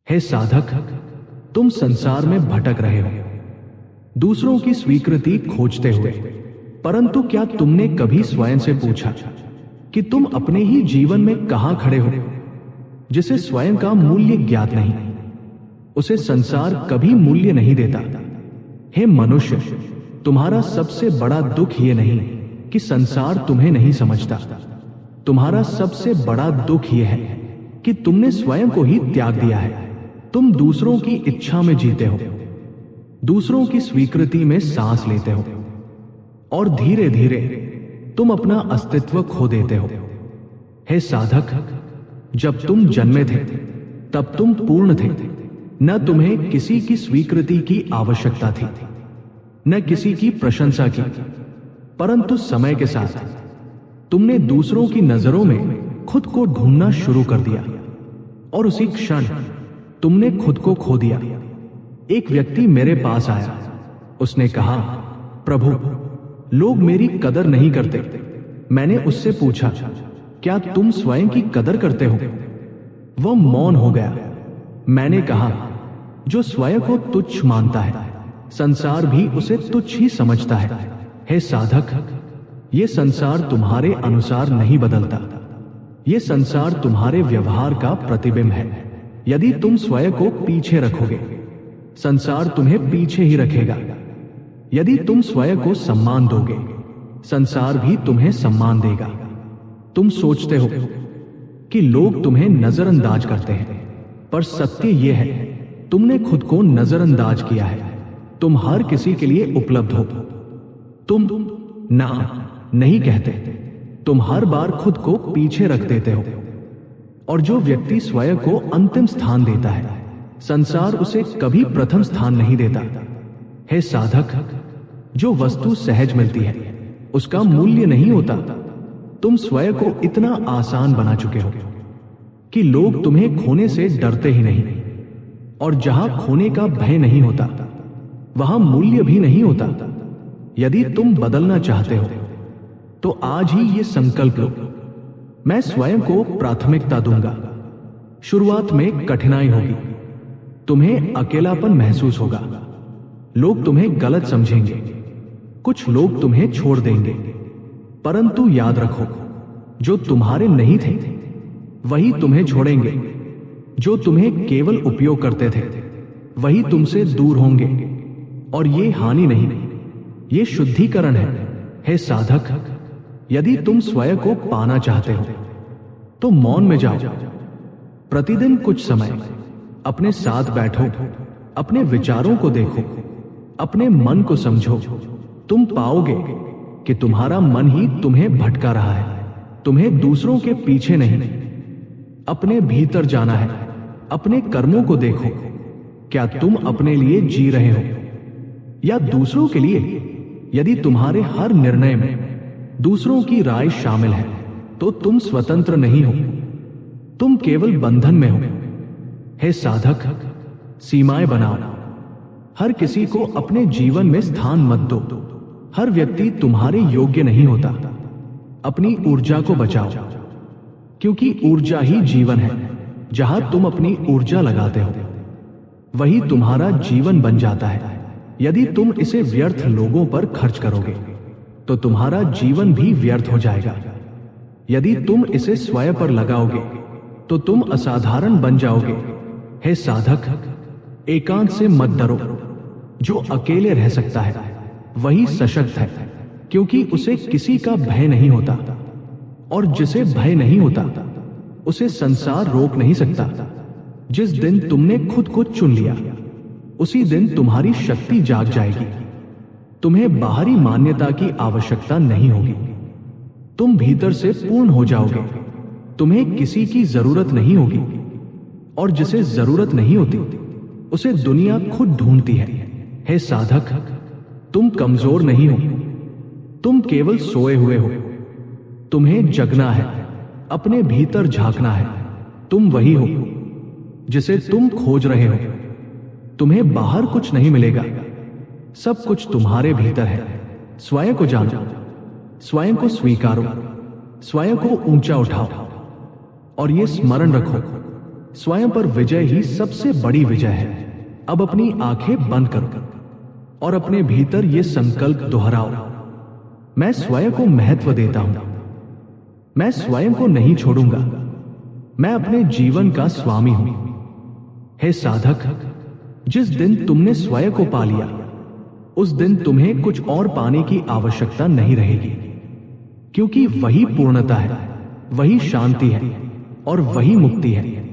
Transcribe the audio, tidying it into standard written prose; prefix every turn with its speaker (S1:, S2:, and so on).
S1: हे साधक, तुम संसार में भटक रहे हो, दूसरों की स्वीकृति खोजते हुए, परंतु क्या तुमने कभी स्वयं से पूछा कि तुम अपने ही जीवन में कहां खड़े हो? जिसे स्वयं का मूल्य ज्ञात नहीं, उसे संसार कभी मूल्य नहीं देता। हे मनुष्य, तुम्हारा सबसे बड़ा दुख यह नहीं कि संसार तुम्हें नहीं समझता, तुम्हारा सबसे बड़ा दुख यह है कि तुमने स्वयं को ही त्याग दिया है। तुम दूसरों की इच्छा में जीते हो, दूसरों की स्वीकृति में सांस लेते हो, और धीरे धीरे तुम अपना अस्तित्व खो देते हो। हे साधक, जब तुम जन्मे थे तब तुम पूर्ण थे, न तुम्हें किसी की स्वीकृति की आवश्यकता थी, न किसी की प्रशंसा की, परंतु समय के साथ तुमने दूसरों की नजरों में खुद को ढूंढना शुरू कर दिया, और उसी क्षण तुमने खुद को खो दिया। एक व्यक्ति मेरे पास आया, उसने कहा, प्रभु, लोग मेरी कदर नहीं करते। मैंने उससे पूछा, क्या तुम स्वयं की कदर करते हो? वह मौन हो गया। मैंने कहा, जो स्वयं को तुच्छ मानता है, संसार भी उसे तुच्छ ही समझता है। हे साधक, ये संसार तुम्हारे अनुसार नहीं बदलता, ये संसार तुम्हारे व्यवहार का प्रतिबिंब है। यदि तुम स्वयं को पीछे रखोगे, संसार तुम्हें पीछे ही रखेगा। यदि तुम स्वयं को सम्मान दोगे, संसार भी तुम्हें सम्मान देगा। तुम सोचते हो कि लोग तुम्हें नजरअंदाज करते हैं, पर सत्य यह है, तुमने खुद को नजरअंदाज किया है। तुम हर किसी के लिए उपलब्ध हो, तुम ना नहीं कहते, तुम हर बार खुद को पीछे रख देते हो। और जो व्यक्ति स्वयं को अंतिम स्थान देता है, संसार उसे कभी प्रथम स्थान नहीं देता। हे साधक, जो वस्तु सहज मिलती है उसका मूल्य नहीं होता। तुम स्वयं को इतना आसान बना चुके हो कि लोग तुम्हें खोने से डरते ही नहीं, और जहां खोने का भय नहीं होता वहां मूल्य भी नहीं होता। यदि तुम बदलना चाहते हो तो आज ही ये संकल्प लो, मैं स्वयं को प्राथमिकता दूंगा। शुरुआत में कठिनाई होगी, तुम्हें अकेलापन महसूस होगा, लोग तुम्हें गलत समझेंगे, कुछ लोग तुम्हें छोड़ देंगे, परंतु याद रखो, जो तुम्हारे नहीं थे वही तुम्हें छोड़ेंगे। जो तुम्हें केवल उपयोग करते थे वही तुमसे दूर होंगे, और ये हानि नहीं, ये शुद्धिकरण है। हे साधक, यदि तुम स्वयं को पाना चाहते हो तो मौन में जाओ। प्रतिदिन कुछ समय अपने साथ बैठो, अपने विचारों को देखो, अपने मन को समझो। तुम पाओगे कि तुम्हारा मन ही तुम्हें भटका रहा है। तुम्हें दूसरों के पीछे नहीं, अपने भीतर जाना है। अपने कर्मों को देखो, क्या तुम अपने लिए जी रहे हो या दूसरों के लिए? यदि तुम्हारे हर निर्णय में दूसरों की राय शामिल है तो तुम स्वतंत्र नहीं हो, तुम केवल बंधन में हो। हे साधक, सीमाएं बनाओ, हर किसी को अपने जीवन में स्थान मत दो। हर व्यक्ति तुम्हारे योग्य नहीं होता। अपनी ऊर्जा को बचाओ, क्योंकि ऊर्जा ही जीवन है। जहां तुम अपनी ऊर्जा लगाते हो वही तुम्हारा जीवन बन जाता है। यदि तुम इसे व्यर्थ लोगों पर खर्च करोगे तो तुम्हारा जीवन भी व्यर्थ हो जाएगा। यदि तुम इसे स्वयं पर लगाओगे तो तुम असाधारण बन जाओगे। हे साधक, एकांत से मत डरो। जो अकेले रह सकता है वही सशक्त है, क्योंकि उसे किसी का भय नहीं होता, और जिसे भय नहीं होता उसे संसार रोक नहीं सकता। जिस दिन तुमने खुद को चुन लिया उसी दिन तुम्हारी शक्ति जाग जाएगी। तुम्हें बाहरी मान्यता की आवश्यकता नहीं होगी, तुम भीतर से पूर्ण हो जाओगे। तुम्हें किसी की जरूरत नहीं होगी, और जिसे जरूरत नहीं होती उसे दुनिया खुद ढूंढती है। हे साधक, तुम कमजोर नहीं हो, तुम केवल सोए हुए हो। तुम्हें जगना है, अपने भीतर झांकना है। तुम वही हो जिसे तुम खोज रहे हो। तुम्हें बाहर कुछ नहीं मिलेगा, सब कुछ तुम्हारे भीतर है। स्वयं को जानो, स्वयं को स्वीकारो, स्वयं को ऊंचा उठाओ, और ये स्मरण रखो, स्वयं पर विजय ही सबसे बड़ी विजय है। अब अपनी आंखें बंद करो और अपने भीतर यह संकल्प दोहराओ, मैं स्वयं को महत्व देता हूं, मैं स्वयं को नहीं छोड़ूंगा, मैं अपने जीवन का स्वामी हूं। हे साधक, जिस दिन तुमने स्वयं को पा लिया, उस दिन तुम्हें कुछ और पाने की आवश्यकता नहीं रहेगी, क्योंकि वही पूर्णता है, वही शांति है और वही मुक्ति है।